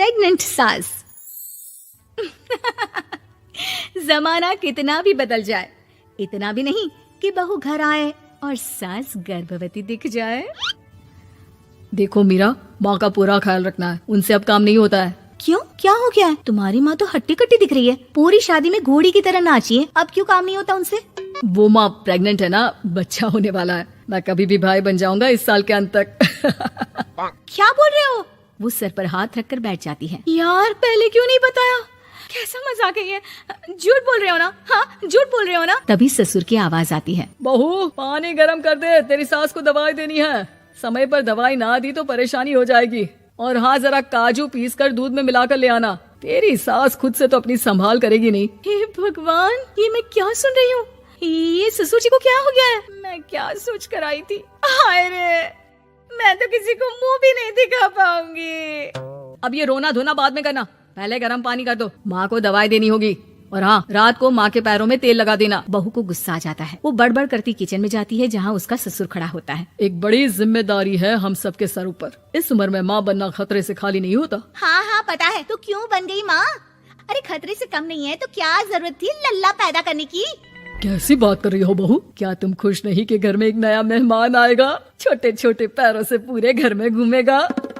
Pregnant सास। जमाना कितना भी बदल जाए, इतना भी नहीं कि बहू घर आए और सास गर्भवती दिख जाए। देखो मीरा, माँ का पूरा ख्याल रखना है, उनसे अब काम नहीं होता है। क्यों, क्या हो गया है? तुम्हारी माँ तो हट्टी कट्टी दिख रही है, पूरी शादी में घोड़ी की तरह नाची है, अब क्यों काम नहीं होता उनसे? वो माँ प्रेग्नेंट है ना, बच्चा होने वाला है, मैं कभी भी भाई बन जाऊंगा इस साल के अंत तक। क्या बोल रहे हो? वो सर पर हाथ रखकर बैठ जाती है। यार पहले क्यों नहीं बताया? कैसा मजाक है ये? झूठ बोल रहे हो ना? हाँ, झूठ बोल रहे हो ना? तभी ससुर की आवाज आती है। बहू पानी गर्म कर दे, तेरी सास को दवाई देनी है। समय पर दवाई ना दी तो परेशानी हो जाएगी। और हाँ, जरा काजू पीस कर दूध में मिलाकर ले आना, तेरी सास खुद से तो अपनी संभाल करेगी नहीं। हे भगवान, ये मैं क्या सुन रही हूँ? ये ससुर जी को क्या हो गया है? मैं क्या सोच कर आई थी? हाय रे, मैं तो किसी को मुंह भी नहीं दिखा पाऊंगी। अब ये रोना धोना बाद में करना, पहले गर्म पानी कर दो, माँ को दवाई देनी होगी। और हाँ, रात को माँ के पैरों में तेल लगा देना। बहू को गुस्सा आ जाता है, वो बड़बड़ करती किचन में जाती है जहाँ उसका ससुर खड़ा होता है। एक बड़ी जिम्मेदारी है हम सबके सर ऊपर, इस उम्र में माँ बनना खतरे से खाली नहीं होता। हाँ हाँ पता है, तो क्यों बन गई माँ? अरे खतरे से कम नहीं है तो क्या जरूरत थी लल्ला पैदा करने की? कैसी बात कर रही हो बहू? क्या तुम खुश नहीं कि घर में एक नया मेहमान आएगा, छोटे छोटे पैरों से पूरे घर में घूमेगा?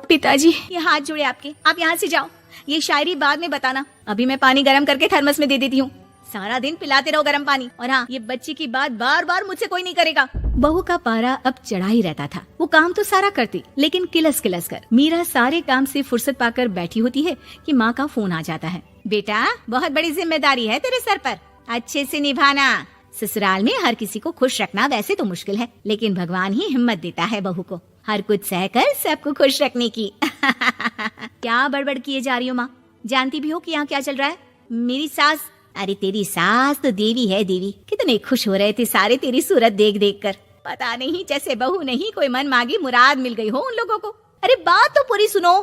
पिताजी ये हाथ जोड़े आपके, आप यहाँ से जाओ, ये शायरी बाद में बताना, अभी मैं पानी गर्म करके थर्मस में दे देती हूँ। सारा दिन पिलाते रहो गर्म पानी। और हाँ, ये बच्चे की बात बार बार मुझसे कोई नहीं करेगा। बहू का पारा अब चढ़ा ही रहता था, वो काम तो सारा करती, लेकिन किलस किलस कर। मीरा सारे काम से फुर्सत पाकर बैठी होती है कि माँ का फोन आ जाता है। बेटा बहुत बड़ी जिम्मेदारी है तेरे सर पर, अच्छे से निभाना। ससुराल में हर किसी को खुश रखना वैसे तो मुश्किल है, लेकिन भगवान ही हिम्मत देता है बहू को हर कुछ सहकर सबको खुश रखने की। क्या बड़बड़ किए जा रही हो माँ? जानती भी हो कि यहाँ क्या चल रहा है? मेरी सास, अरे तेरी सास तो देवी है देवी। कितने खुश हो रहे थे सारे तेरी सूरत देख देख कर। पता नहीं जैसे बहू नहीं कोई मन मांगी मुराद मिल गई हो उन लोगों को। अरे बात तो पूरी सुनो।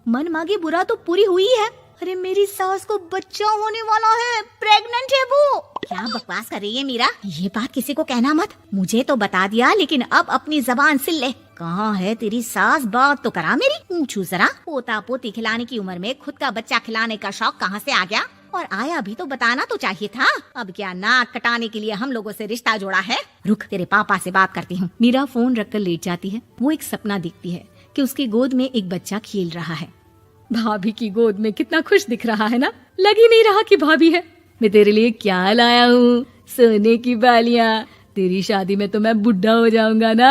मन मांगी बुरा तो पूरी हुई है। अरे मेरी सास को बच्चा होने वाला है, प्रेग्नेंट है वो। क्या बकवास कर रही है मीरा? ये बात किसी को कहना मत। मुझे तो बता दिया, लेकिन अब अपनी जबान सिल ले। कहाँ है तेरी सास? बात तो करा मेरी। पूछू जरा, पोता पोती खिलाने की उम्र में खुद का बच्चा खिलाने का शौक कहाँ से आ गया? और आया भी तो बताना तो चाहिए था। अब क्या नाक कटाने के लिए हम लोगों से रिश्ता जोड़ा है? रुक, तेरे पापा से बात करती हूँ। मीरा फोन रखकर लेट जाती है। वो एक सपना देखती है कि उसकी गोद में एक बच्चा खेल रहा है। भाभी की गोद में कितना खुश दिख रहा है ना, लग ही नहीं रहा कि भाभी है। मैं तेरे लिए क्या लाया हूँ, सोने की बालियाँ। तेरी शादी में तो मैं बुढ़ा हो जाऊंगा ना।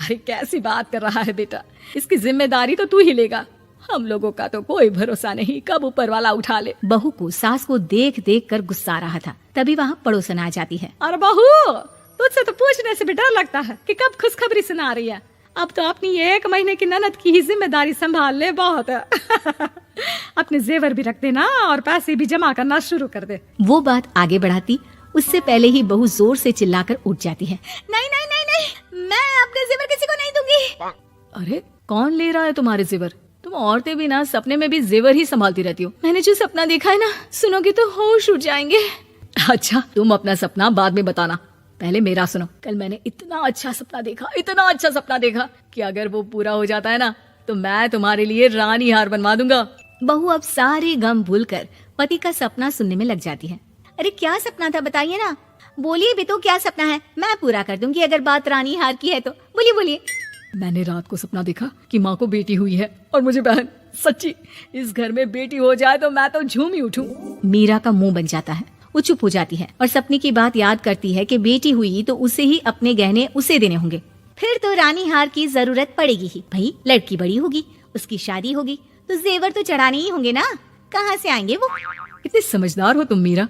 अरे कैसी बात कर रहा है बेटा, इसकी जिम्मेदारी तो तू ही लेगा। हम लोगों का तो कोई भरोसा नहीं, कब ऊपर वाला उठा ले। बहू को सास को देख देख कर गुस्सा आ रहा था। तभी वहाँ पड़ोसन आ जाती है। अरे बहू, तुझसे तो पूछने से भी डर लगता है कि कब खुशखबरी सुना रही है। अब तो अपनी 1 महीने की ननद की ही जिम्मेदारी संभाल ले, बहुत है। अपने जेवर भी रख देना और पैसे भी जमा करना शुरू कर दे। वो बात आगे बढ़ाती, उससे पहले ही बहू जोर से चिल्लाकर उठ जाती है। नहीं नहीं नहीं नहीं, मैं अपने जेवर किसी को नहीं दूंगी। अरे कौन ले रहा है तुम्हारे जेवर? तुम औरतें भी ना सपने में भी जेवर ही संभालती रहती हो। मैंने जो सपना देखा है ना, सुनोगे तो होश उड़ जाएंगे। अच्छा, तुम अपना सपना बाद में बताना, पहले मेरा सुनो। कल मैंने इतना अच्छा सपना देखा कि अगर वो पूरा हो जाता है ना तो मैं तुम्हारे लिए रानी हार बनवा दूंगा। बहू अब सारे गम भूलकर पति का सपना सुनने में लग जाती है। अरे क्या सपना था बताइए ना, बोलिए भी तो, क्या सपना है? मैं पूरा कर दूंगी अगर बात रानी हार की है तो। बोलिए बोलिए। मैंने रात को सपना देखा कि माँ को बेटी हुई है और मुझे बहन। सच्ची, इस घर में बेटी हो जाए तो मैं तो झूम ही उठूं। मीरा का मुंह बन जाता है, वो चुप हो जाती है और सपने की बात याद करती है कि बेटी हुई तो उसे ही अपने गहने उसे देने होंगे। फिर तो रानी हार की जरूरत पड़ेगी ही। भाई लड़की बड़ी होगी, उसकी शादी होगी तो जेवर तो चढ़ाने ही होंगे ना, कहाँ से आएंगे वो? कितनी समझदार हो तुम मीरा।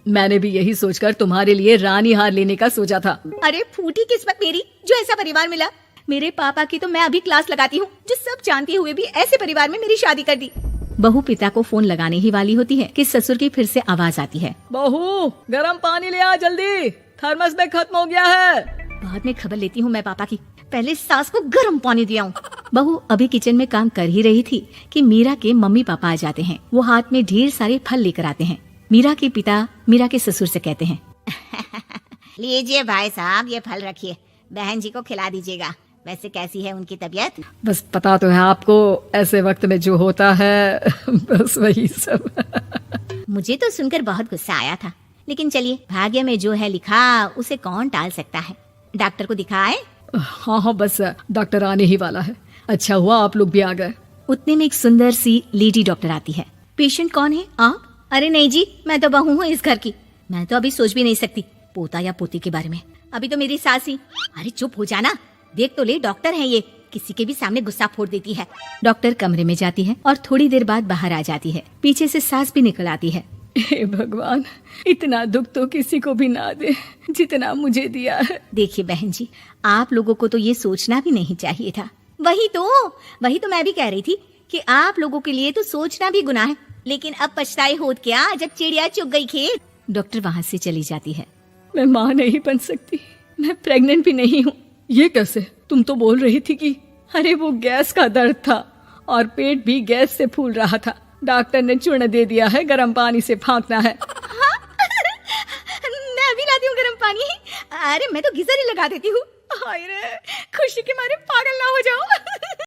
मैंने भी यही सोचकर तुम्हारे लिए रानी हार लेने का सोचा था। अरे फूटी किस्मत मेरी जो ऐसा परिवार मिला। मेरे पापा की तो मैं अभी क्लास लगाती हूँ, जो सब जानते हुए भी ऐसे परिवार में मेरी शादी कर दी। बहू पिता को फोन लगाने ही वाली होती है कि ससुर की फिर से आवाज आती है। बहू गर्म पानी ले आ जल्दी, थर्मस में खत्म हो गया है। बाद में खबर लेती हूँ मैं पापा की, पहले सास को गर्म पानी दिया हूँ। बहू अभी किचन में काम कर ही रही थी कि मीरा के मम्मी पापा आ जाते हैं। वो हाथ में ढेर सारे फल लेकर आते हैं। मीरा के पिता मीरा के ससुर से कहते हैं, लीजिए भाई साहब, ये फल रखिए, बहन जी को खिला दीजिएगा। वैसे कैसी है उनकी तबीयत? बस पता तो है आपको, ऐसे वक्त में जो होता है बस वही सब। मुझे तो सुनकर बहुत गुस्सा आया था, लेकिन चलिए, भाग्य में जो है लिखा उसे कौन टाल सकता है। डॉक्टर को दिखाए? हाँ हाँ, बस डॉक्टर आने ही वाला है। अच्छा हुआ आप लोग भी आ गए। उतने में एक सुंदर सी लेडी डॉक्टर आती है। पेशेंट कौन है आप? अरे नहीं जी, मैं तो बहू हूँ इस घर की। मैं तो अभी सोच भी नहीं सकती पोता या पोती के बारे में। अभी तो मेरी सास ही। अरे चुप हो जाना, देख तो ले, डॉक्टर है ये, किसी के भी सामने गुस्सा फोड़ देती है। डॉक्टर कमरे में जाती है और थोड़ी देर बाद बाहर आ जाती है। पीछे से सास भी निकल आती है। हे भगवान, इतना दुख तो किसी को भी ना दे जितना मुझे दिया है। देखिए बहन जी, आप लोगों को तो ये सोचना भी नहीं चाहिए था। वही तो मैं भी कह रही थी कि आप लोगों के लिए तो सोचना भी गुनाह है, लेकिन अब पछताए होत क्या जब चिड़िया चुग गई खेत। डॉक्टर वहाँ से चली जाती है। मैं माँ नहीं बन सकती, मैं प्रेग्नेंट भी नहीं हूँ। ये कैसे? तुम तो बोल रही थी कि अरे वो गैस का दर्द था और पेट भी गैस से फूल रहा था। डॉक्टर ने चूर्ण दे दिया है, गर्म पानी से फाँकना है। हाँ? मैं अभी लाती हूँ गर्म पानी। अरे मैं तो गीजर ही लगा देती हूँ। हाय रे, खुशी के मारे पागल ना हो जाओ।